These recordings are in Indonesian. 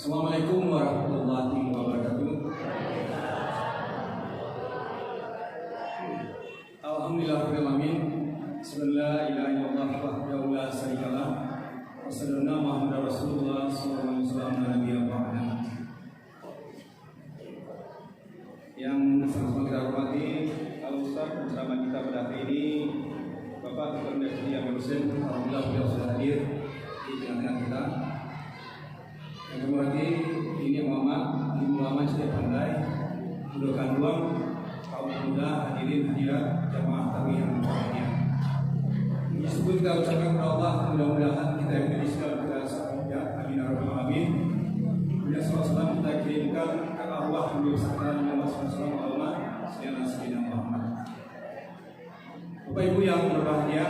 Assalamualaikum warahmatullahi wabarakatuh. Alhamdulillahirrahmanirrahim. Bismillahirrahmanirrahim. Wahdahu la syarikalah. Wassallallahu Muhammadar Rasulullah sallallahu alaihi wasallam nabiyyan Muhammad. Yang sangat kita hormati Al-Ustaz penceramah kita pada hari ini, Bapak Dr. Dr. Yang Muslim. Alhamdulillah beliau sudah hadir di tengah-tengah kita. Yang kemudian ini ulama setiap pandai, mudahkan ruang kaum muda hadirin hadirat jamaah tawi yang berbahagia. Disebut kita ucapkan kepada Allah, mudah-mudahan kita yang di segala kita sahaja, amin ya rabbal alamin. Kemudian salam kita kirimkan ke arwah yang bersama Muhammad sallallahu alaihi wasallam Muhammad. Bapak Ibu yang berbahagia,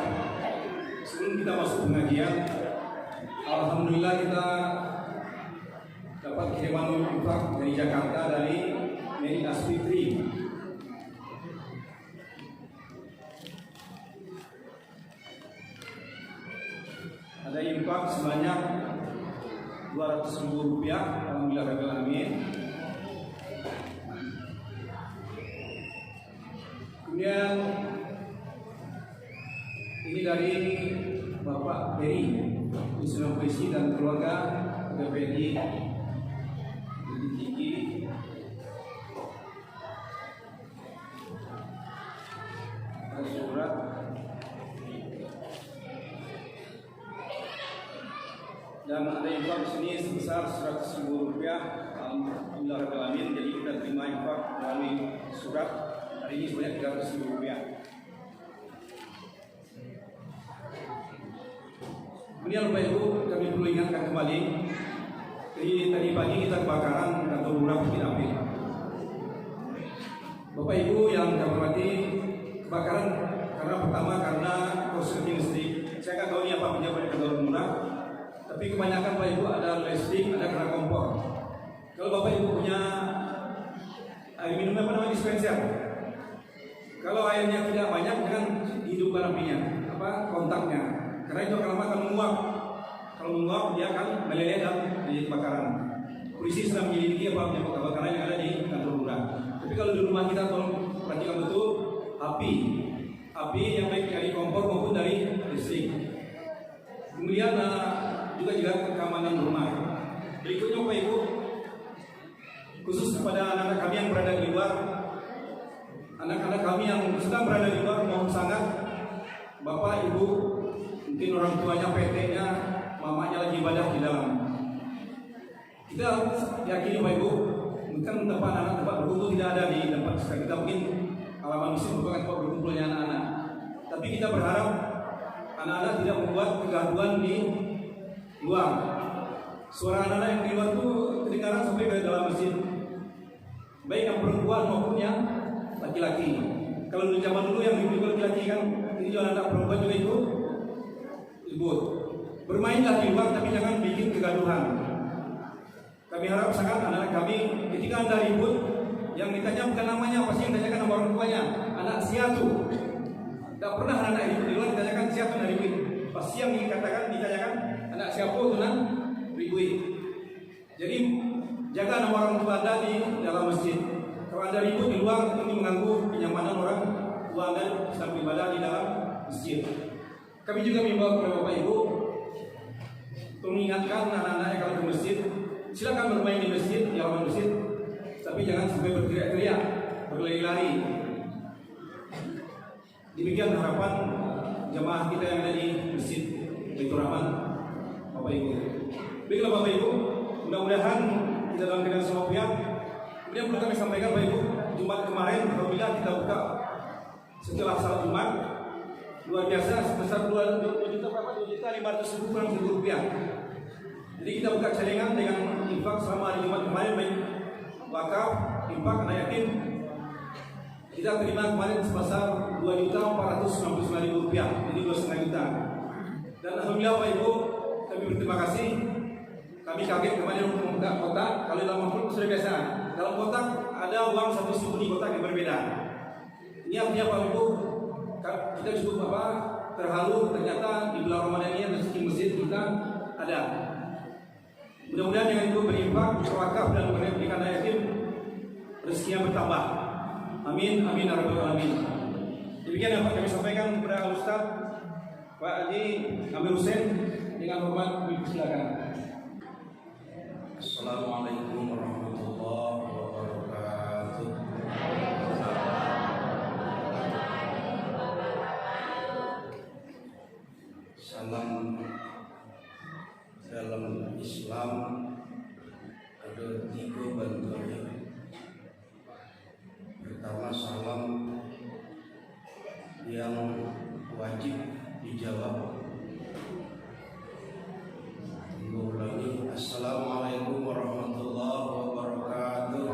sebelum kita masuk pengajian, alhamdulillah kita dapat kiriman infak dari Jakarta dari Mary Asfitri. Ada infak sebanyak Rp200.000. Alhamdulillah rabbil alamin. Kemudian ini dari Bapak Peri, Wisnu Polisi dan keluarga BPI tinggi. Surat dan ada infak di sini sebesar Rp100.000. Alhamdulillah rabbil alamin. Jadi kita terima infak melalui surat hari ini sebanyak Rp300.000. Kemudian Bapak Ibu, kami perlu ingatkan kembali. Jadi tadi pagi kita kebakaran kantor lurah Bukit Ampil. Bapak Ibu yang kami hormati, kebakaran karena korsleting listrik. Saya nggak tahu ini apa penyebabnya kantor lurah, tapi kebanyakan Bapak Ibu ada listrik, ada kena kompor. Kalau Bapak Ibu punya air minum dispenser, kalau airnya tidak banyak jangan dihidupkan apinya, kontaknya, karena itu akan menguap. Kalau menguap dia akan meleleh dan menjadi kebakaran. Polisi sedang menyelidiki apa penyebab kebakaran yang ada di kantor lurah. Tapi kalau di rumah kita tolong perhatikan betul api yang baik dari kompor maupun dari listrik. Kemudian juga keamanan rumah. Berikutnya Bapak Ibu, khusus kepada anak-anak kami yang berada di luar, anak-anak kami yang sedang berada di luar, mohon sangat Bapak Ibu, mungkin orang tuanya, PT-nya, mamanya lagi ibadah di dalam. Kita yakini Bapak Ibu, mungkin tempat berkumpul tidak ada di tempat kita, mungkin halaman masjid merupakan tempat berkumpulnya anak-anak. Tapi kita berharap anak-anak tidak membuat kegaduhan di luar. Suara anak-anak yang di luar itu kedengaran sampai ke dalam masjid, baik yang perempuan maupun yang laki-laki. Kalau di zaman dulu yang ibu laki-laki kan, ini juga anak perempuan juga itu ribut. Bermainlah di luar tapi jangan bikin kegaduhan. Kami harap sangat anak-anak kami ketika Anda ribut, yang ditanya bukan namanya, pasti yang ditanyakan nama orang tuanya. Anak siatu. Tidak pernah anak ribut di luar ditanyakan siapa yang ribut. Pasti yang ditanyakan anak siapa itu nan ribut. Jadi jaga nama orang tua Anda di dalam masjid. Kalau Anda ribut di luar, ini mengganggu kenyamanan orang tua Anda sedang beribadah di dalam masjid. Kami juga mengimbau kepada Bapak Ibu mengingatkan anak-anaknya kalau ke masjid, silakan bermain di masjid, di halaman masjid, tapi jangan sampai berteriak-teriak, berlari-lari. Demikian harapan jamaah kita yang ada di masjid Baitur Rahman, Bapak Ibu. Baiklah Bapak Ibu, mudah-mudahan kita dalam keadaan semua pihak. Kemudian perlu kami sampaikan Bapak Ibu, Jumat kemarin apabila kita buka setelah salat Jumat, luar biasa sebesar 2.500.000 kurang Rp1.000. Jadi kita buka celengan dengan infak selama hari Jumat kemarin, baik wakaf, infak, anak yatim. Kita terima kemarin sebesar Rp2.499.000, jadi 2,5 juta. Dan alhamdulillah Pak Ibu, kami berterima kasih. Kami kaget kemarin membuka kotak. Kalau dalam amplop sudah biasa, dalam kotak ada uang 1.000 di kotak yang berbeda. Ini artinya Pak Ibu, kita cukup terharu ternyata di bulan Ramadan ini masjid kita ada. Mudah-mudahan dengan itu berinfak, berwakaf dan memberikan yatim rezekinya bertambah. Amin, amin, ya rabbal alamin. Demikian yang kami sampaikan kepada Ustaz Pak Haji Amir Hussein. Dengan hormat silakan. Assalamualaikum warahmatullahi wabarakatuh. Salam dalam Islam ada 3 bentuknya. Pertama, salam yang wajib dijawab. Ulangi, Assalamualaikum warahmatullahi wabarakatuh.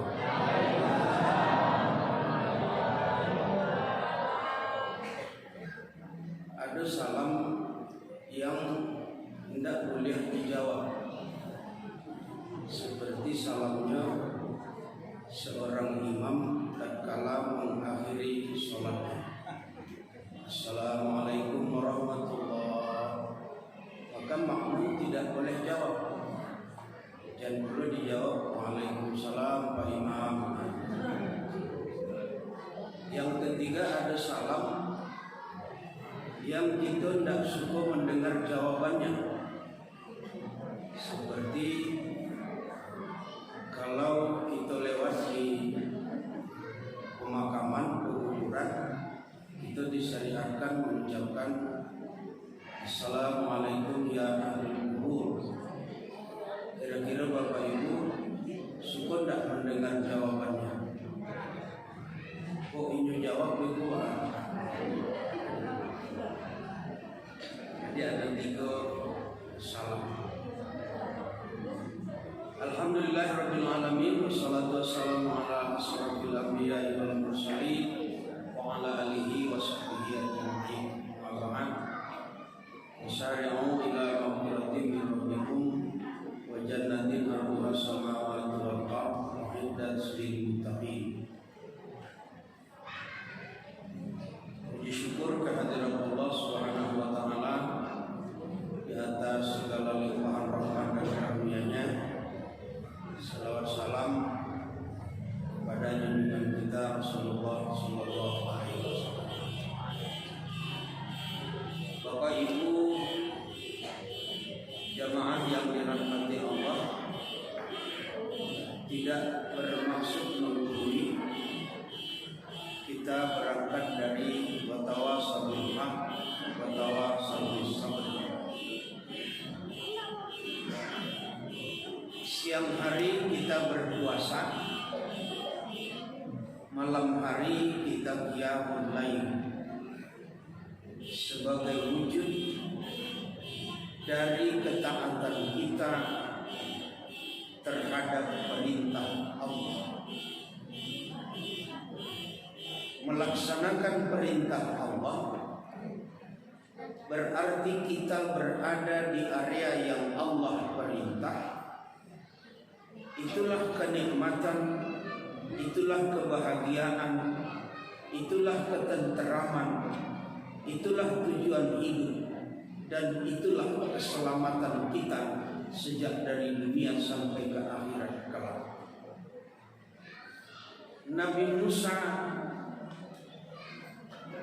Ada salam yang tidak boleh dijawab, seperti salamnya seorang imam tatkala mengakhiri sholatnya. Assalamualaikum warahmatullahi. Maka makmum tidak boleh jawab, dan perlu dijawab Waalaikumsalam Pak Imam. Yang ketiga, ada salam yang kita tidak suka mendengar jawabannya, seperti kalau kita lewat di pemakaman, kuburan, kita disyariatkan mengucapkan Assalamualaikum ya ahli kubur. Kira-kira Bapak Ibu suka tidak mendengar jawabannya? Kok ini jawab itu? Jadi ada 3 salam. Alhamdulillahirabbil alamin, wassalatu wassalamu ala asyrafil anbiya'i wal mursalin wa ala alihi wa sahbihi ajma'in. Syari'u ila maghfiratin min rabbikum wa jannatin arduha samawati wal ardh uiddat lil muttaqin. Puji syukur kehadirat Allah Subhanahu wa taala di atas segala limpahan rahmat dan karunia-Nya. Salawat salam kepada junjungan kita Rasulullah sallallahu alaihi wasallam. Bapak Ibu jamaah yang dirahmati Allah, tidak bermaksud menggurui. Kita berangkat dari watawasabil haq watawasabil sabr. Siang hari kita berpuasa, malam hari kita qiyamul lail, sebagai wujud dari ketaatan kita terhadap perintah Allah. Melaksanakan perintah Allah berarti kita berada di area yang Allah perintah. Itulah kenikmatan, itulah kebahagiaan, itulah ketenteraman, itulah tujuan hidup, dan itulah keselamatan kita sejak dari dunia sampai ke akhirat kelak. Nabi Musa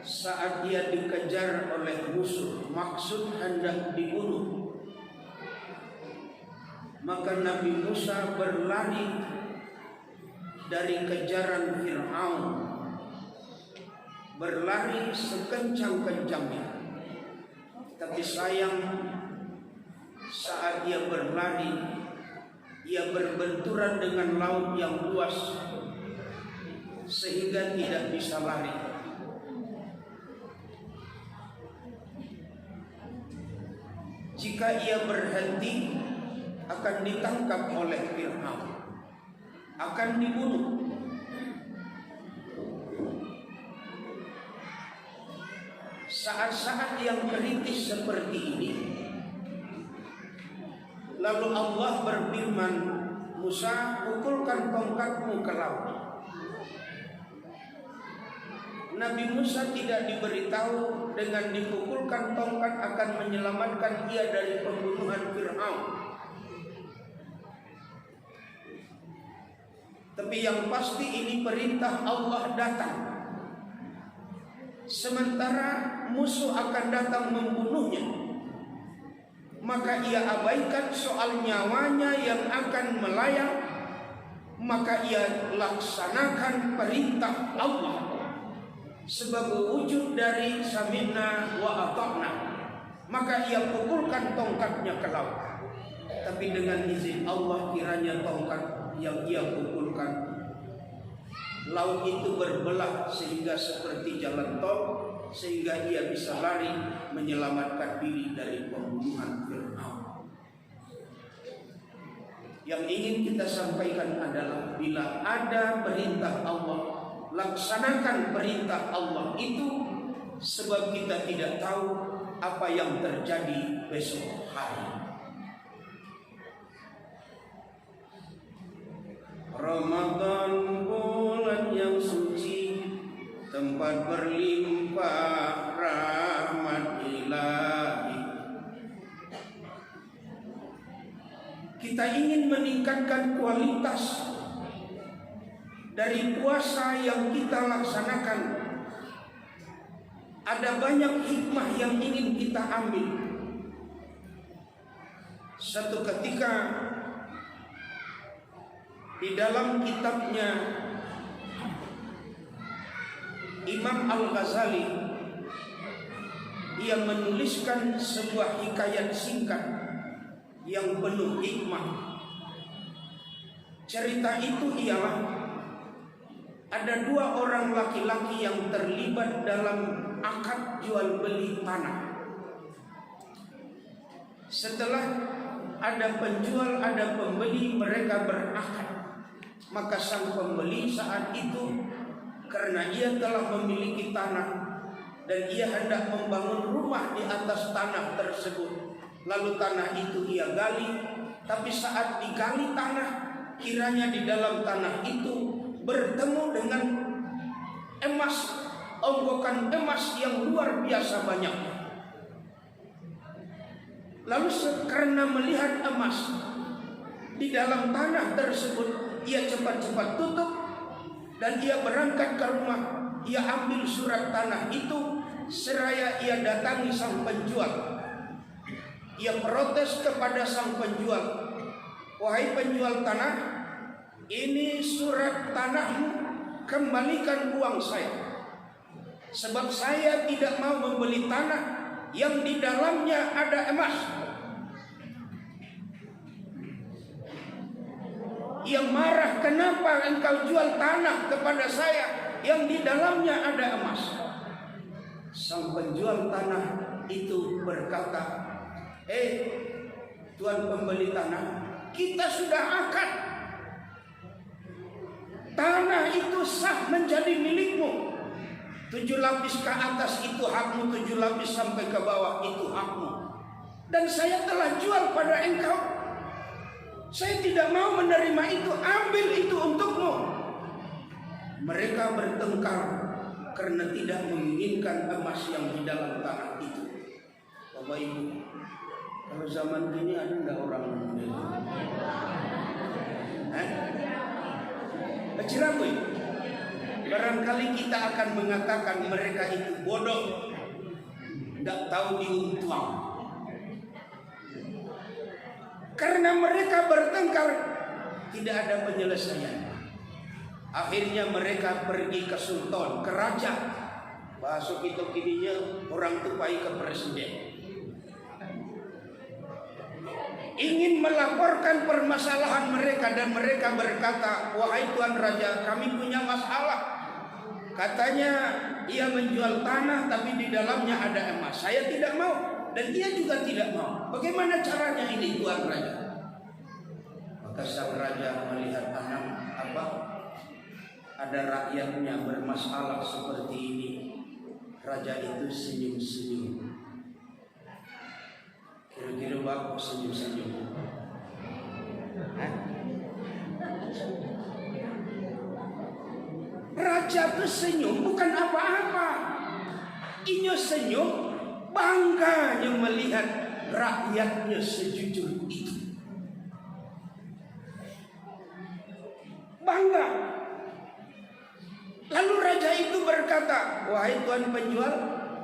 saat dia dikejar oleh musuh, maksud hendak dibunuh, maka Nabi Musa berlari dari kejaran Fir'aun, berlari sekencang-kencangnya. Tapi sayang, saat dia berlari, ia berbenturan dengan laut yang luas sehingga tidak bisa lari. Jika ia berhenti, akan ditangkap oleh Fir'aun, akan dibunuh. Saat-saat yang kritis seperti ini, lalu Allah berfirman, Musa, pukulkan tongkatmu ke laut. Nabi Musa tidak diberitahu dengan dipukulkan tongkat akan menyelamatkan ia dari pembunuhan Fir'aun. Tapi yang pasti ini perintah Allah datang. Sementara musuh akan datang membunuhnya, maka ia abaikan soal nyawanya yang akan melayang, maka ia laksanakan perintah Allah sebagai wujud dari sami'na wa ata'na. Maka ia pukulkan tongkatnya ke laut. Tapi dengan izin Allah, kiranya tongkat yang ia pukulkan, laut itu berbelah sehingga seperti jalan tol, sehingga ia bisa lari menyelamatkan diri dari pembunuhan Fir'aun. Yang ingin kita sampaikan adalah bila ada perintah Allah, laksanakan perintah Allah itu, sebab kita tidak tahu apa yang terjadi besok hari. Ramadan bulan yang suci, tempat berlimpah rahmat ilahi. Kita ingin meningkatkan kualitas dari puasa yang kita laksanakan. Ada banyak hikmah yang ingin kita ambil. Satu ketika di dalam kitabnya Imam Al-Ghazali, ia menuliskan sebuah hikayat singkat yang penuh hikmah. Cerita itu ialah ada dua orang laki-laki yang terlibat dalam akad jual beli tanah. Setelah ada penjual, ada pembeli, mereka berakad. Maka sang pembeli saat itu, karena ia telah memiliki tanah dan ia hendak membangun rumah di atas tanah tersebut, lalu tanah itu ia gali. Tapi saat digali tanah, kiranya di dalam tanah itu bertemu dengan emas, onggokan emas yang luar biasa banyak. Lalu karena melihat emas di dalam tanah tersebut, ia cepat-cepat tutup dan ia berangkat ke rumah. Ia ambil surat tanah itu, seraya ia datangi sang penjual. Ia protes kepada sang penjual, "Wahai penjual tanah, ini surat tanahmu, kembalikan uang saya. Sebab saya tidak mau membeli tanah yang di dalamnya ada emas." Ia marah, "Kenapa engkau jual tanah kepada saya yang di dalamnya ada emas?" Sang penjual tanah itu berkata, Tuan pembeli tanah, kita sudah akad. Tanah itu sah menjadi milikmu. 7 lapis ke atas itu hakmu, 7 lapis sampai ke bawah itu hakmu. Dan saya telah jual pada engkau. Saya tidak mau menerima itu, ambil itu untukmu. Mereka bertengkar karena tidak menginginkan emas yang di dalam tanah itu. Bapak Ibu, kalau zaman ini ada enggak orang model? Ciramui. Barangkali kita akan mengatakan mereka itu bodoh, enggak tahu diuntuang. Karena mereka bertengkar, tidak ada penyelesaian. Akhirnya mereka pergi ke sultan, ke raja. Bahasa kita kininya orang tupai ke presiden. Ingin melaporkan permasalahan mereka dan mereka berkata, "Wahai Tuan Raja, kami punya masalah. Katanya ia menjual tanah tapi di dalamnya ada emas. Saya tidak mau. Dan dia juga tidak mau. Bagaimana caranya ini, Tuan Raja?" Maka sang raja melihat ada rakyatnya bermasalah seperti ini. Raja itu senyum-senyum. Kira-kira bapak senyum-senyum. Raja itu senyum bukan apa-apa. Inyo senyum bangganya melihat rakyatnya sejujur itu. bangga. Lalu raja itu berkata, wahai tuan penjual,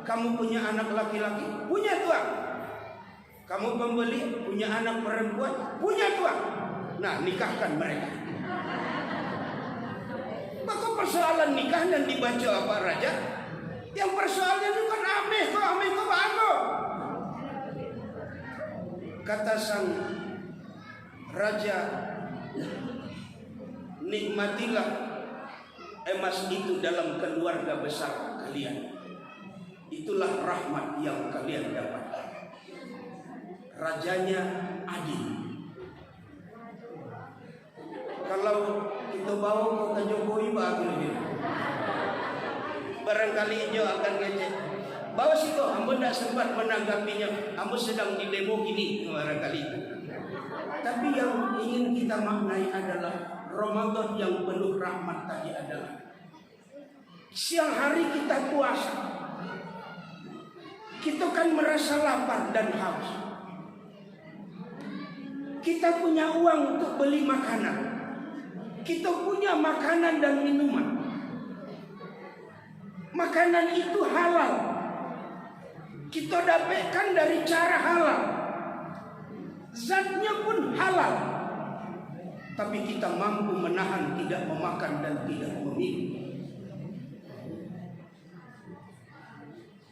kamu punya anak laki-laki? Punya tuan. Kamu pembeli? Punya anak perempuan? Punya tuan. Nah, nikahkan mereka. Maka persoalan nikah dan dibaca apa raja? Yang persoalannya itu kan ame ko bago. Kata sang raja, nikmatilah emas itu dalam keluarga besar kalian. Itulah rahmat yang kalian dapatkan. Rajanya adil. Kalau kita bawa ke Jokowi bagus. Barangkali hijau akan ngecek. Bawa situ, hamba tidak sempat menanggapinya. Hamba sedang di demo gini barangkali. Tapi yang ingin kita maknai adalah Ramadan yang penuh rahmat tadi adalah siang hari kita puasa. Kita kan merasa lapar dan haus. Kita punya uang untuk beli makanan. Kita punya makanan dan minuman. Makanan itu halal. Kita dapatkan dari cara halal. Zatnya pun halal. Tapi kita mampu menahan tidak memakan dan tidak meminum.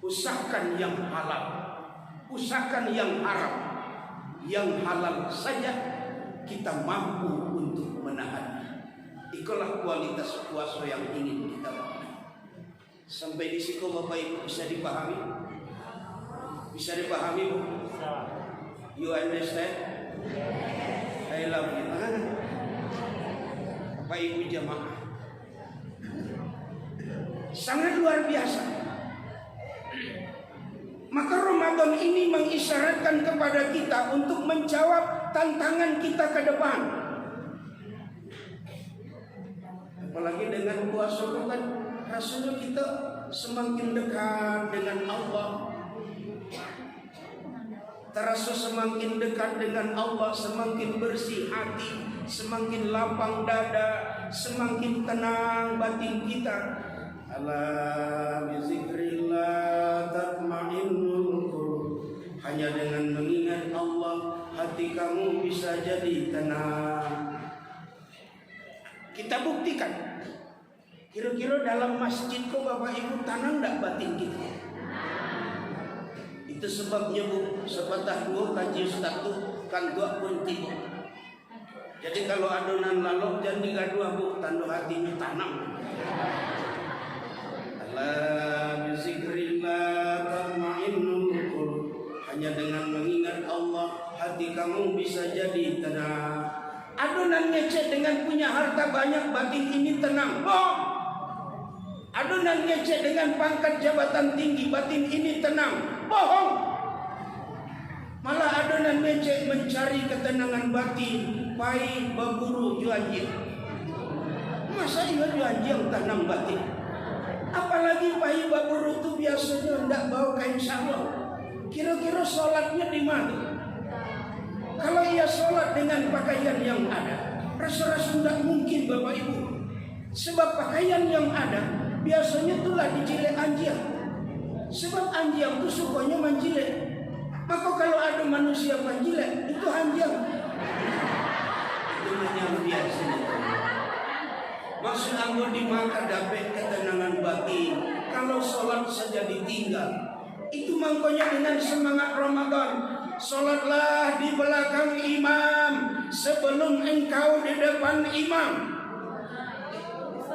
Usahakan yang halal, usahakan yang haram. Yang halal saja kita mampu untuk menahannya. Itulah kualitas puasa yang ingin kita bangun. Sampai di situ Bapak Ibu bisa dipahami? Bisa dipahami Bu? You understand? I love you. Bapak Ibu jamaah, sangat luar biasa. Maka Ramadan ini mengisyaratkan kepada kita untuk menjawab tantangan kita ke depan. Apalagi dengan puasa kan rasanya kita semakin dekat dengan Allah. Terasa semakin dekat dengan Allah, semakin bersih hati, semakin lapang dada, semakin tenang batin kita. Ala bizikrillah tatma'innul qulub. Hanya dengan mengingat Allah hati kamu bisa jadi tenang. Kita buktikan. Kira-kira dalam masjid kok Bapak Ibu tenang enggak batin kita? Itu sebabnya Bu, sepatah dua kaji ustaz tu kan dua pun tiba. Jadi kalau adonan lalu jangan digaduh Bu, tanda hatinya tanam. La bizikrillah tatma'innul qulub. Hanya dengan mengingat Allah hati kamu bisa jadi tenang. Adonan ngecek dengan punya harta banyak batin ini tenang. Oh. Adonan ngecek dengan pangkat jabatan tinggi batin ini tenang. Bohong. Malah adonan ngecek mencari ketenangan batin, pai berburu juanjir. Masa iya juanjir tanam batin? Apalagi pai berburu itu biasanya hendak bawa kain sarung. Kira-kira sholatnya di mana? Kalau ia sholat dengan pakaian yang ada, rasa-rasa tidak mungkin Bapak Ibu. Sebab pakaian yang ada biasanya itulah dijilek anjing. Sebab anjing itu sukanya menjilek. Maka kalau ada manusia menjilek, itu anjing. Itu yang biasa. Maksud aku di maka dapat ketenangan batin. Kalau sholat saja ditinggal, itu makanya dengan semangat Ramadan. Sholatlah di belakang imam sebelum engkau di depan imam.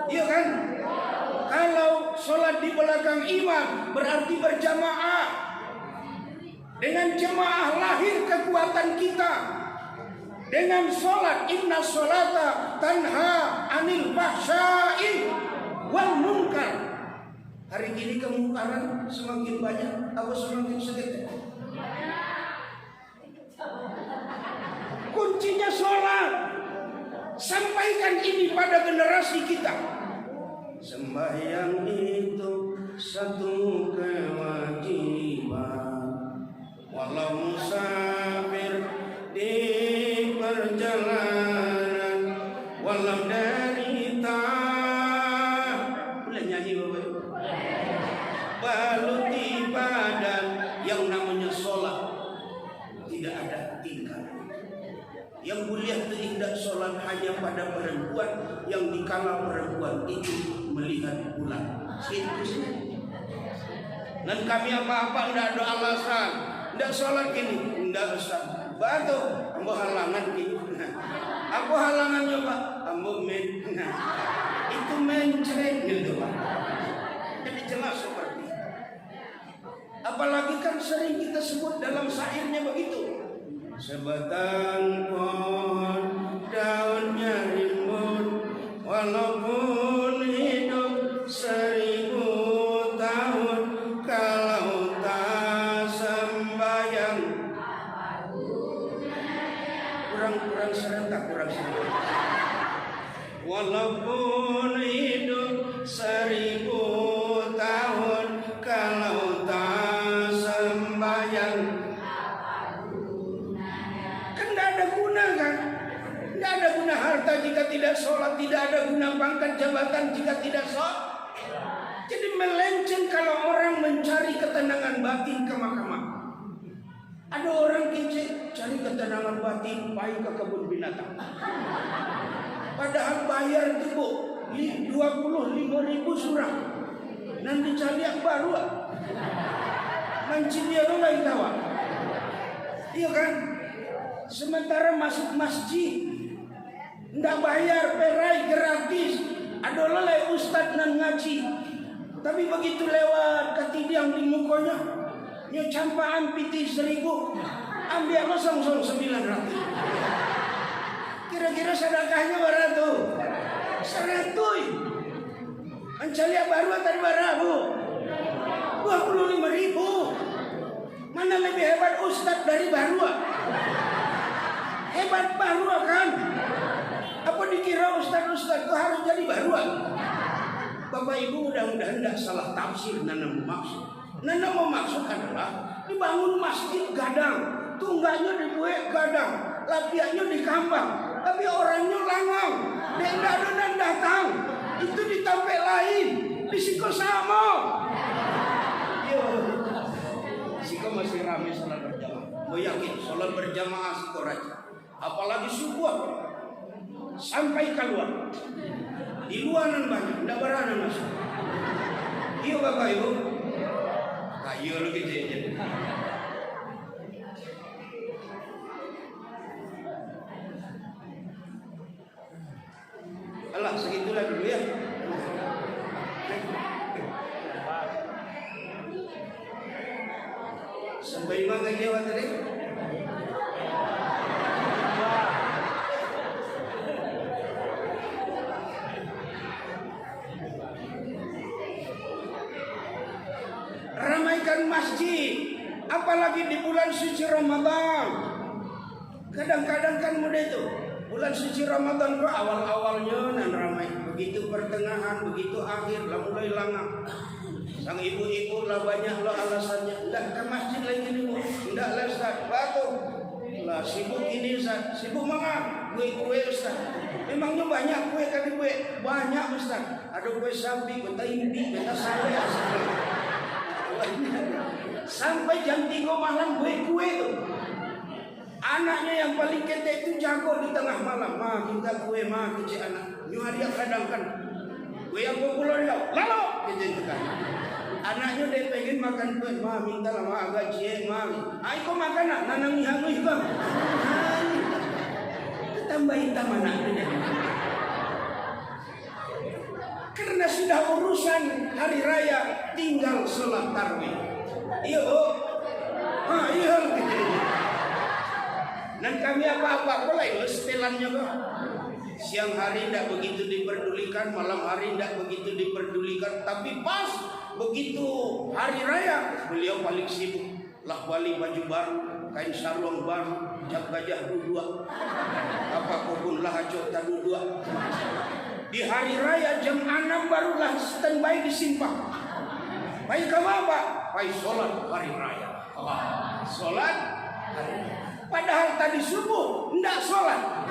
Iya kan? Kalau sholat di belakang imam berarti berjamaah. Dengan jamaah lahir kekuatan kita. Dengan sholat, inna sholata tanha anil fahsya'i wal munkar. Hari ini kemungkaran semakin banyak atau semakin sedikit? Kuncinya sholat. Sampaikan ini pada generasi kita. Sembahyang itu satu kewajiban. Walau musafir di perjalanan, walau dari sholat hanya pada perempuan yang dikala perempuan itu melihat bulan. Itu sih. Dan kami apa-apa tidak ada alasan, tidak sholat gini, tidak usah. Batu, ambo halangan gini. Aku halangannya Pak, ambo men. Itu mencret gitu Pak. Jadi jelas seperti itu. Apalagi kan sering kita sebut dalam syairnya begitu. Sebatang pohon daunnya rimbun, walaupun hidup 1000 tahun, kalau tak sembahyang. Kurang serentak. Walaupun hidup 1000 tahun, kalau tak sembahyang. Tidak ada guna harta jika tidak sholat, tidak ada guna pangkat jabatan jika tidak sholat. Jadi melenceng kalau orang mencari ketenangan batin ke mahkamah. Ada orang kece cari ketenangan batin pergi ke kebun binatang. Padahal bayar itu Bu 25.000 surang. Nanti cari yang baru. Mancing dia lo lagi tawa. Iya kan? Sementara masuk masjid ndak bayar, perai gratis. Ada lelai ustad nan ngaji. Tapi begitu lewat ketidiang di mukanya, nyo campaan piti 1000, ambil kosong 900. Kira-kira sedekahnya berapa? 100. Ancalia baru tadi berapa? 25.000. Mana lebih hebat ustad dari baru? Hebat baru kan? Apa dikira ustaz-ustaz itu harus jadi baruan? Bapak Ibu mudah-mudahan tidak salah tafsir Nana maksud. Nana mau maksud adalah dibangun masjid gadang, tunggaknya dibuat gadang, lapiannya di kampang, tapi orangnya langang, tidak ada dan datang. Itu ditampil lain, disiko sama. Yo, siko masih ramai sholat berjamaah. Mau yakin sholat berjamaah siko raja. Apalagi subuh sampai keluar di luaran banyak, tidak berani masuk. Iya Bapak Ibu, kayu lagi jajan. Alah segitulah dulu ya. Sampai mana jawab tadi? Ramaikan masjid, apalagi di bulan suci Ramadan. Kadang-kadang kan mudah itu bulan suci Ramadan kok awal-awalnya nan ramai, begitu pertengahan, begitu akhir lah mulai langang. Sang ibu-ibu lah banyak lah alasannya, tidak ke masjid lagi nih Bu, tidak lah Ustaz, batu lah sibuk ini Ustaz, sibuk mana? Kue Ustaz. Memangnya banyak kue kali kue, banyak Ustaz. Ada kue sapi, beta impi, beta saya. Sampai jam 3 malam kue itu. Anaknya yang paling kete itu jago di tengah malam. Ma kita kue ma kece anak. Nyu hari kadang kan kue yang populer dia. Lalu kece itu kan. Anaknya dia pengen makan kue. Ma minta lah ma agak cie ma. Ai kok makan nak nanang ihangui bang. Tambahin taman anak. Karena sudah urusan hari raya tinggal sholat tarawih. Iya oh, iya gitu. Dan kami apa-apa mulai setelannya kok. Siang hari tidak begitu diperdulikan, malam hari tidak begitu diperdulikan. Tapi pas begitu hari raya beliau paling sibuk. Lah wali baju baru, kain sarung baru, cap gajah dua. Apa pun lah acok tadu dua. Di hari raya jam 6 barulah standby di simpang. Baik kamu apa? Baik sholat hari raya. Sholat hari raya. Padahal tadi subuh tidak sholat.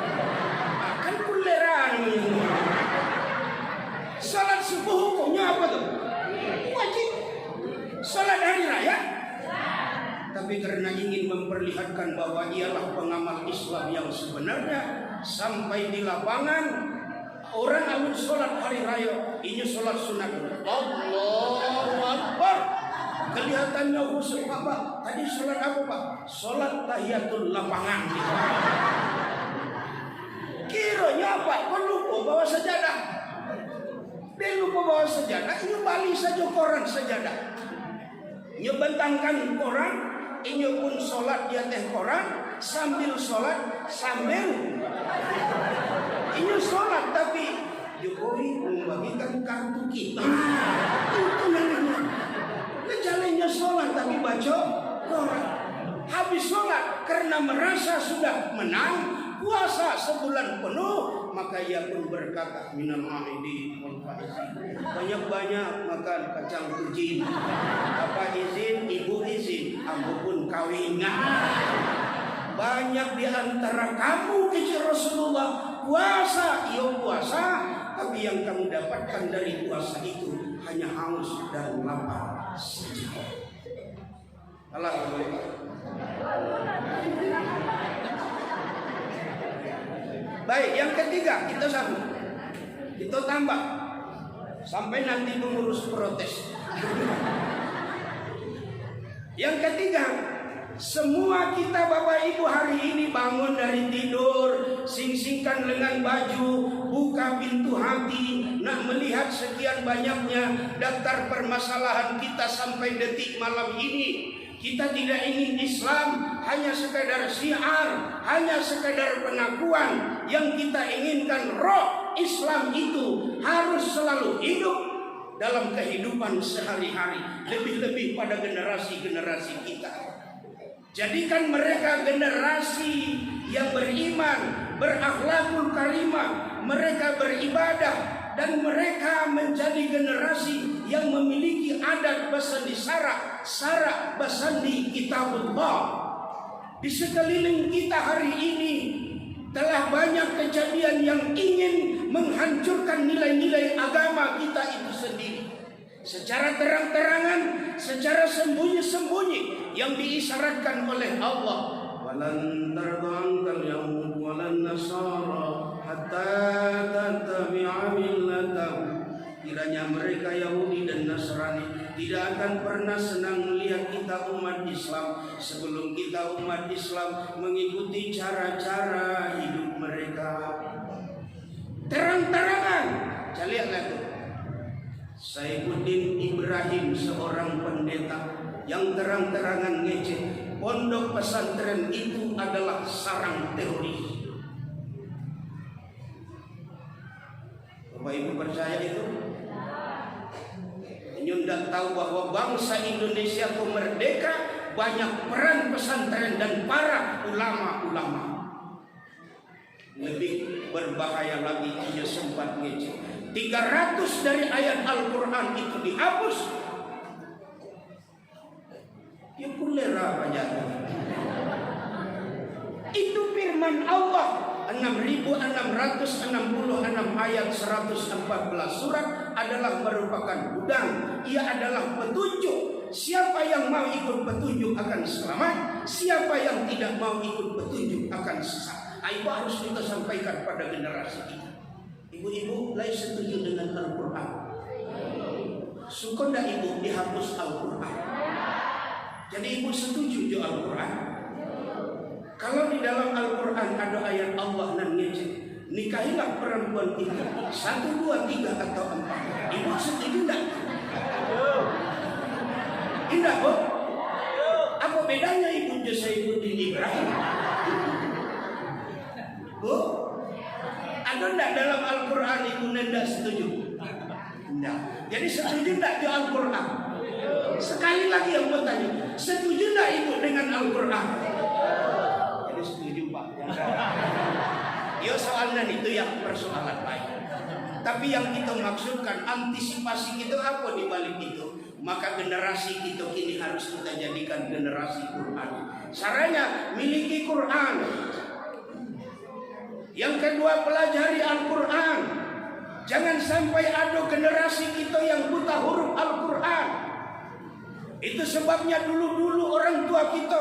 Kan kuleran. Sholat subuh hukumnya apa tuh? Wajib. Sholat hari raya. Tapi karena ingin memperlihatkan bahwa ialah pengamal Islam yang sebenarnya, sampai di lapangan orang alun sholat hari raya, ini sholat sunat. Allahu Akbar. Kelihatannya khusyuk. Pak, tadi sholat apa Pak? Sholat tahiyatul lapangan. Kiranya Pak, kau lupa bawa sajadah. Dia lupa bawa sajadah, ini balik saja koran sajadah. Ini bentangkan koran, ini pun sholat di atas koran, sambil sholat, sambil ini sholat, tapi Jokowi membagikan kartu kita. Itu namanya. Jalannya sholat tapi baca koran. Habis sholat karena merasa sudah menang puasa sebulan penuh, maka ia pun berkata minal aidin wal faizin. Banyak-banyak makan kacang kucing. Bapak izin, ibu izin, ambu pun kawin. Banyak di antara kamu kecil Rasulullah puasa, iya puasa, tapi yang kamu dapatkan dari puasa itu hanya haus dan lapar saja. Alhamdulillah. Baik, yang ketiga kita sambung, kita tambah sampai nanti pengurus protes. Yang ketiga, semua kita Bapak Ibu hari ini bangun dari tidur, sing-singkan lengan baju, buka pintu hati, nak melihat sekian banyaknya daftar permasalahan kita sampai detik malam ini. Kita tidak ingin Islam hanya sekadar syiar, hanya sekadar pengakuan. Yang kita inginkan roh Islam itu harus selalu hidup dalam kehidupan sehari-hari, lebih-lebih pada generasi-generasi kita. Jadikan mereka generasi yang beriman, berakhlakul karimah, mereka beribadah, dan mereka menjadi generasi yang memiliki adat basandi syarak basandi kitabullah. Di sekeliling kita hari ini telah banyak kejadian yang ingin menghancurkan nilai-nilai agama kita itu sendiri. Secara terang-terangan, secara sembunyi-sembunyi yang diisyaratkan oleh Allah. Walan tarda'ankal yahud walan nasara hatta tattabi'a millatahum. Kiranya mereka Yahudi dan Nasrani tidak akan pernah senang melihat kita umat Islam sebelum kita umat Islam mengikuti cara-cara hidup mereka. Terang-terangan. Saya lihatlah itu. Saifuddin Ibrahim, seorang pendeta yang terang-terangan ngecek pondok pesantren itu adalah sarang teroris. Bapak Ibu percaya itu? Nyundak tahu bahwa bangsa Indonesia itu merdeka, banyak peran pesantren dan para ulama-ulama. Lebih berbahaya lagi, ia sempat ngecek 300 dari ayat Al-Quran itu dihapus. Ya kulera banyaknya. Itu firman Allah 6.666 ayat 114 surat adalah merupakan gudang. Ia adalah petunjuk. Siapa yang mau ikut petunjuk akan selamat, siapa yang tidak mau ikut petunjuk akan sesat. Ibu harus kita sampaikan pada generasi kita. Ibu-ibu lain setuju dengan Al-Quran? Suka tidak ibu dihapus Al-Quran? Jadi ibu setuju dengan Al-Quran? Kalau di dalam Al-Quran ada ayat Allah dan ngecek, nikahilah perempuan itu 1, 2, 3 atau 4. Ibu setuju tidak? Tidak, Bu? Apa bedanya ibu Saifuddin Ibrahim? Bu? Ada tidak dalam Al-Quran ibu tidak setuju? Tidak. Jadi setuju tidak di Al-Quran? Sekali lagi yang bertanya, setuju tidak ibu dengan Al-Quran? Jadi setuju Pak. Ya soalnya itu yang persoalan lain. Tapi yang kita maksudkan antisipasi kita apa di balik itu? Maka generasi kita kini harus kita jadikan generasi Quran. Caranya miliki Quran. Yang kedua, pelajari Al-Quran. Jangan sampai ada generasi kita yang buta huruf Al-Quran. Itu sebabnya dulu-dulu orang tua kita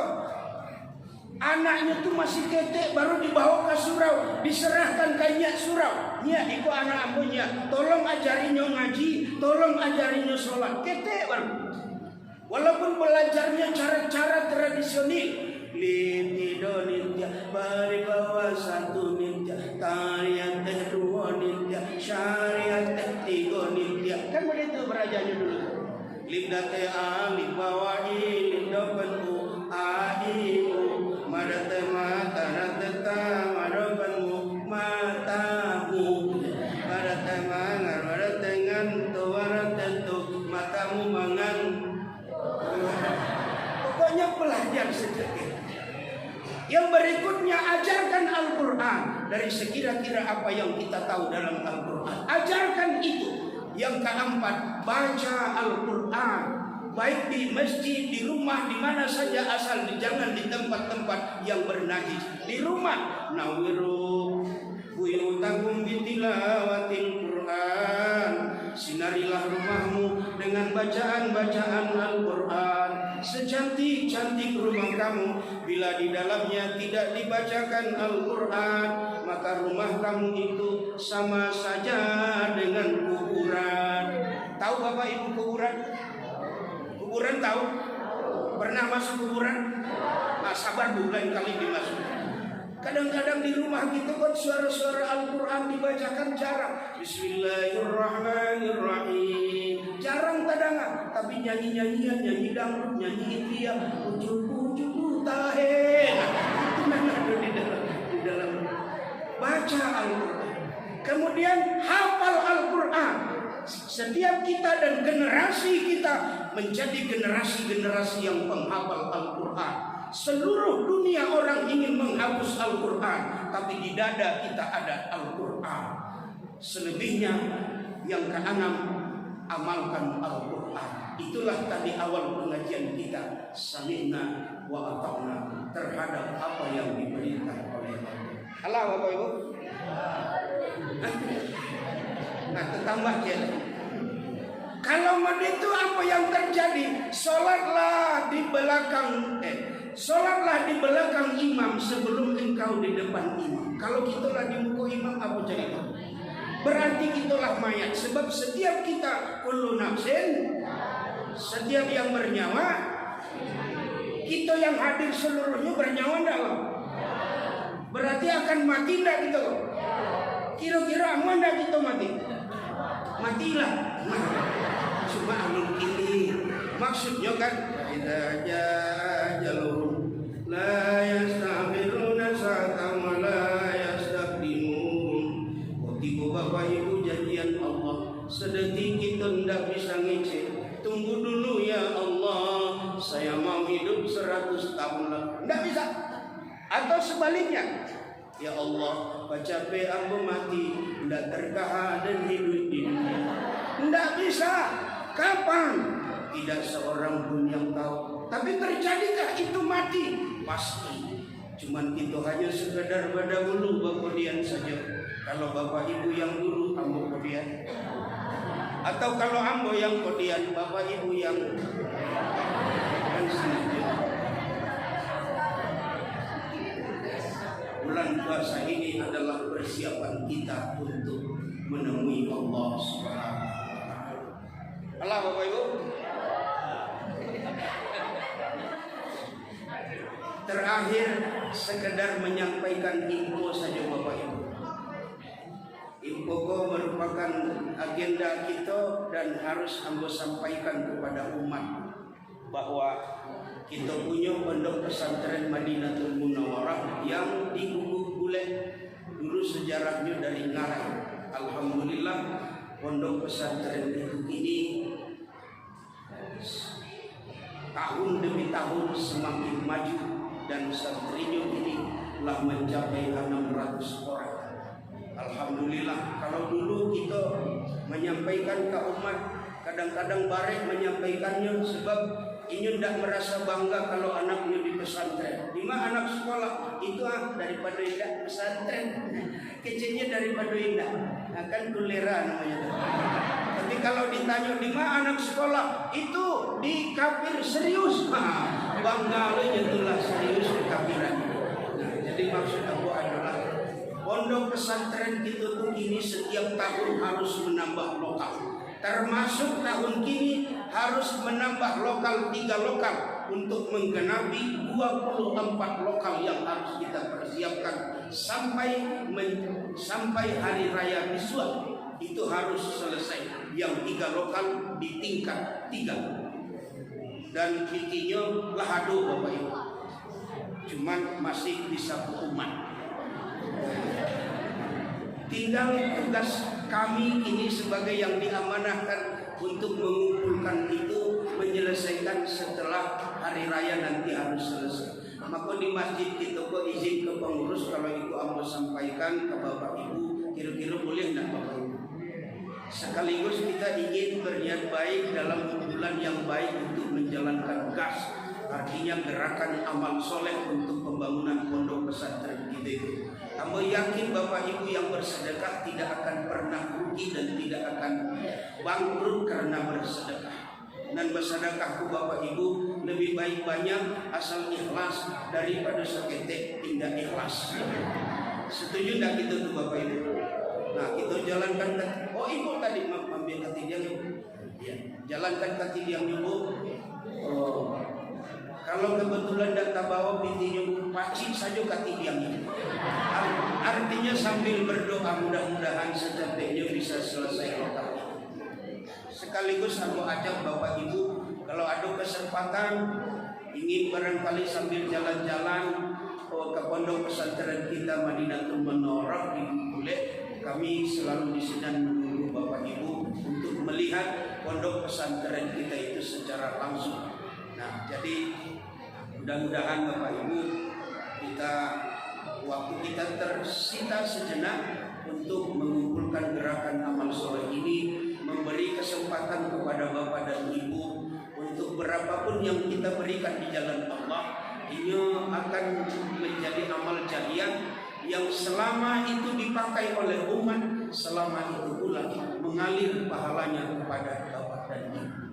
Anaknya tuh masih ketek, baru dibawa ke surau, diserahkan ke nyak surau. Nyak, ikut anak ambo nyak, tolong ajarinnya ngaji, tolong ajarinnya sholat. Ketek baru. Walaupun belajarnya cara-cara tradisional, litido nitya, baribawa satu nitya, tarian teh dua nitya, syariat teh tiga nitya. Kan begitu berajanya dulu. Libdate a, libawahi, lidopan u, aiu, madate mata, rateta, madopanmu, matamu, madate mangar, madate ngantu, waratentu, matamu mangan. Pokoknya belajar sedikit. Yang berikutnya, ajarkan Al-Quran. Dari sekira-kira apa yang kita tahu dalam Al-Quran, ajarkan itu. Yang keempat, baca Al-Quran. Baik di masjid, di rumah, di mana saja, asal jangan di tempat-tempat yang bernajis. Di rumah, nawiru buyutakum bitilawatil Quran. Sinarilah rumahmu dengan bacaan-bacaan Al-Quran. Secantik-cantik rumah kamu, bila di dalamnya tidak dibacakan Al-Quran, maka rumah kamu itu sama saja dengan kuburan. Tahu Bapak Ibu kuburan? Kuburan tahu? Pernah masuk kuburan? Nah, sabar Bu, lain kali dimasuk. Kadang-kadang di rumah kita kan suara-suara Al-Quran dibacakan jarang. Bismillahirrahmanirrahim. Jarang kadang, tapi nyanyi-nyanyian, nyanyi dangdut, nyanyi India, ujuk-ujuk tahe. Itu memang ada di dalam baca Al-Quran. Kemudian hafal Al-Quran. Setiap kita dan generasi kita menjadi generasi-generasi yang penghafal Al-Quran. Seluruh dunia orang ingin menghapus Al-Quran, tapi di dada kita ada Al-Quran. Selebihnya yang keenam, amalkan Al-Quran. Itulah tadi awal pengajian kita, sami'na wa ata'na, terhadap apa yang diperintah oleh Allah. Bapak Ibu. Nah, tetambah ya. Kalau begitu apa yang terjadi? Sholatlah di belakang imam sebelum engkau di depan imam. Kalau kita lagi muka imam, apa cerita? Berarti kitalah mayat. Sebab setiap kita, kullu nafsin, setiap yang bernyawa, kita yang hadir seluruhnya bernyawa enggak? Berarti akan mati enggak kita? Kira-kira aman enggak kita mati? Matilah. Cuma alun ini maksudnya kan, idza jaa ajaluhum la yastakhiruna sa'atan wa la yastaqdimun. Tiba Bapak Ibu janjian Allah, sedetik kita tidak bisa ngecek. Tunggu dulu ya Allah, saya mau hidup 100 tahun lagi. Tidak bisa. Atau sebaliknya, ya Allah, pacape ambo mati, tidak terkah dan hidup di dunia. Tidak bisa. Kapan? Tidak seorang pun yang tahu. Tapi terjadikah itu mati? Pasti. Cuman itu hanya sekedar berdahulu kemudian saja. Kalau Bapak Ibu yang dulu, ambo kemudian. Atau kalau ambo yang kemudian, Bapak Ibu yang kan selanjutnya. Bulan puasa ini adalah persiapan kita untuk menemui Allah Subhanahu wa Ta'ala. Allah Bapak Ibu. Terakhir sekedar menyampaikan info saja Bapak Ibu. Info merupakan agenda kita dan harus ambo sampaikan kepada umat bahwa kita punya pondok pesantren Madinatul Munawwarah yang diguguk Bulet. Dulu sejarahnya dari Ngarai. Alhamdulillah pondok pesantren itu ini tahun demi tahun semakin maju dan santrinya ini telah mencapai 600 orang. Alhamdulillah. Kalau dulu kita menyampaikan ke umat, kadang-kadang barek menyampaikannya sebab ini tidak merasa bangga kalau anaknya di pesantren. Di mana anak sekolah itu daripada indah pesantren, kecilnya daripada indah akan kulera namanya. Tapi kalau ditanya di mana anak sekolah, itu di kafir serius. Bangga aja itulah serius di kafiran. Jadi maksud aku adalah pondok pesantren kita tuh ini setiap tahun harus menambah lokal. Termasuk tahun kini harus menambah lokal 3 lokal untuk menggenapi 24 lokal yang harus kita persiapkan sampai hari raya Miswak itu harus selesai. Yang 3 lokal di tingkat 3 dan bikinnya lahado Bapak Ibu. Cuman masih bisa umat. Tinggal tugas kami ini sebagai yang diamanahkan untuk mengumpulkan itu, menyelesaikan setelah hari raya nanti harus selesai. Maka di masjid kita kok izin ke pengurus kalau itu ambo sampaikan ke Bapak Ibu, kira-kira boleh enggak Bapak Ibu? Sekaligus kita ingin berniat baik dalam bulan yang baik untuk menjalankan gas. Artinya gerakan amal soleh untuk pembangunan pondok pesantren kita itu. Kamu yakin Bapak Ibu yang bersedekah tidak akan pernah rugi dan tidak akan bangkrut karena bersedekah. Dan bersedekahku Bapak Ibu lebih baik banyak asal ikhlas daripada seketek tidak ikhlas. Setuju tidak kita tuh Bapak Ibu? Nah kita jalankan. Oh Ibu tadi ambil ketidiang Ibu. Ya, jalankan ketidiang Ibu. Oh. Kalau kebetulan data bawa bintinya pacik saja katidiangnya. Artinya sambil berdoa mudah-mudahan secepatnya bisa selesai lokal. Sekaligus aku ajak Bapak Ibu kalau ada kesempatan ingin barangkali sambil jalan-jalan ke pondok pesantren kita Madinatul Munawwarah di Bule, kami selalu di sini menunggu Bapak Ibu untuk melihat pondok pesantren kita itu secara langsung. Nah, jadi mudah-mudahan Bapak Ibu waktu kita tersita sejenak untuk mengumpulkan gerakan amal soleh ini, memberi kesempatan kepada Bapak dan Ibu untuk berapapun yang kita berikan di jalan Allah, ini akan menjadi amal jariah yang selama itu dipakai oleh umat, selama itu pula mengalir pahalanya kepada Bapak dan Ibu.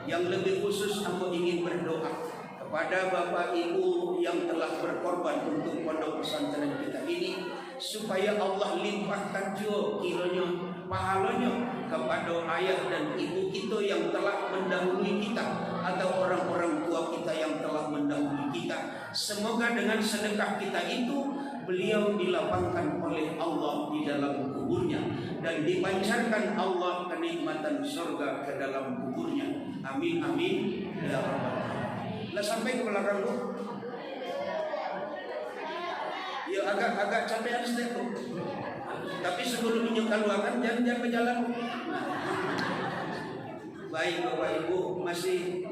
Yang lebih khusus aku ingin berdoa kepada Bapak Ibu yang telah berkorban untuk pondok pesantren kita ini, supaya Allah limpahkan juga kiranya pahalanya kepada ayah dan ibu kita yang telah mendahului kita atau orang-orang tua kita yang telah mendahului kita. Semoga dengan sedekah kita itu beliau dilapangkan oleh Allah di dalam kuburnya dan dipancarkan Allah kenikmatan surga ke dalam kuburnya. Amin amin ya rabbal alamin. Lah sampai ke belakang lu. Ya agak capean sedikit. Tapi sebelum keluarkan jangan berjalan. Baik Bapak Ibu, masih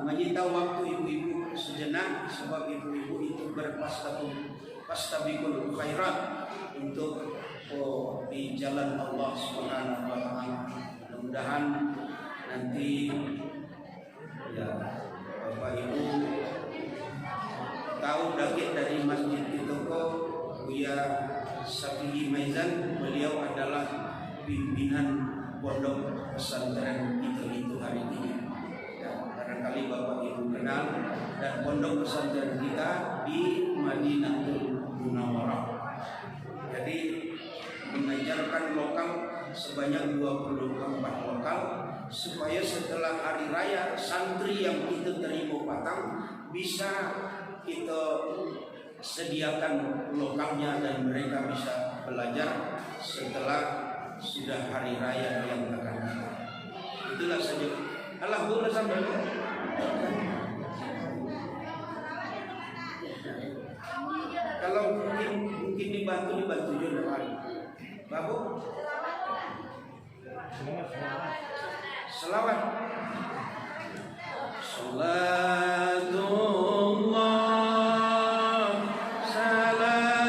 menyita waktu ibu-ibu sejenak sebab ibu-ibu itu berpastabiqul khairat untuk di jalan Allah Subhanahu wa taala. Mudah-mudahan nanti ya Bapak Ibu tahu dakik dari masjid itu kok Buya Safi'i Maizan, beliau adalah pimpinan pondok pesantren itu hari ini. Ya, barangkali Bapak Ibu kenal, dan pondok pesantren kita di Madinatul Munawwarah. Jadi mengajarkan lokal sebanyak 24 lokal supaya setelah hari raya santri yang kita terima patang bisa kita sediakan lokalnya dan mereka bisa belajar setelah sudah hari raya yang akan datang. Itulah saja. Alhamdulillah sampai. Kalau mungkin dibantu juga Bapak. Selawat. Salatullah salamullah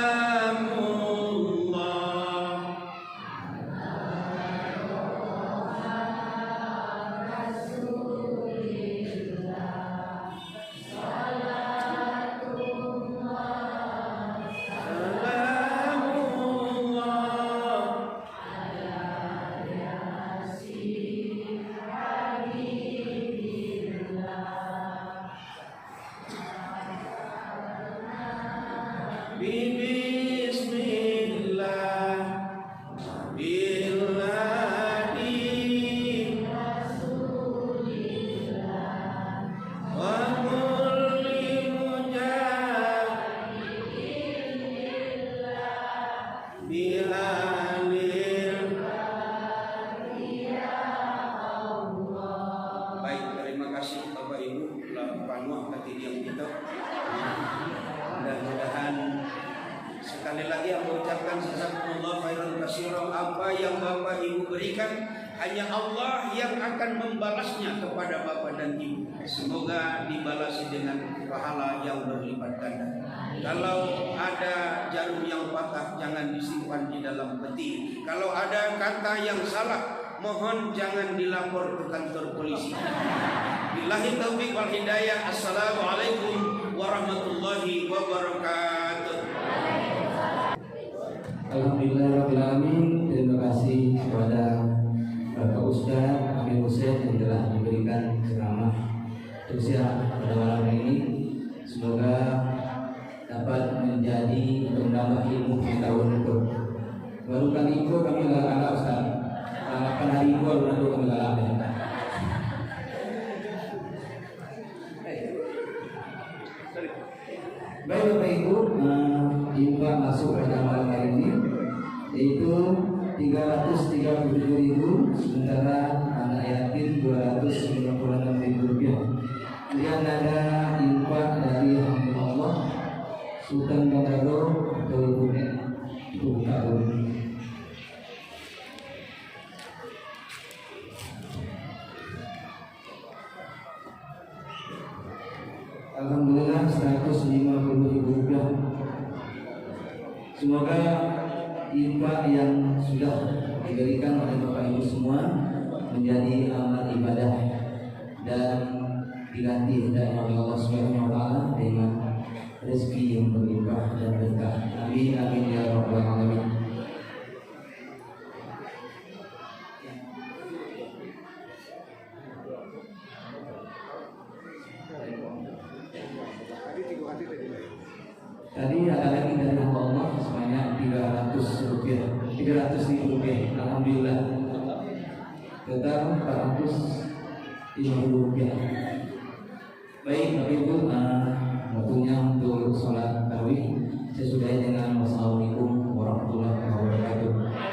yang Bapak Ibu berikan hanya Allah yang akan membalasnya kepada Bapak dan Ibu. Semoga dibalasi dengan pahala yang berlipat ganda. Kalau ada jarum yang patah, jangan disimpan di dalam peti. Kalau ada kata yang salah, mohon jangan dilapor ke kantor polisi. Billahi taufiq wal hidayah. Assalamualaikum warahmatullahi wabarakatuh. Alhamdulillahirrahmanirrahim. Terima kasih kepada Bapak Ustaz Amir Hussein yang telah memberikan ceramah tausiah pada malam ini. Semoga dapat menjadi menambah ilmu pengetahuan itu. Baru kali itu kami galak Ustaz. Akan hari itu baru kami galak. Baik Bapak Ibu, infak masuk pada malam hari ini yaitu 337.000, sementara anak yatim 296.000 rupiah. Kemudian ada infak dari hamba Allah Sultan Bandaro atau Ibu tahun. Alhamdulillah 150.000 rupiah. Semoga infak yang sudah diberikan oleh Bapak Ibu semua menjadi amal ibadah dan diganti hendaknya oleh Allah Subhanahu wa taala dengan rezeki yang berlimpah dan berkah. Amin amin ya rabbal alamin. Tadi ada lagi dari hamba Allah sebanyak 300.000 rupiah. Alhamdulillah. Total 450 rupiah. Baik Bapak Ibu, waktunya untuk sholat tarawih. Saya sudahi dengan wassalamualaikum warahmatullahi wabarakatuh.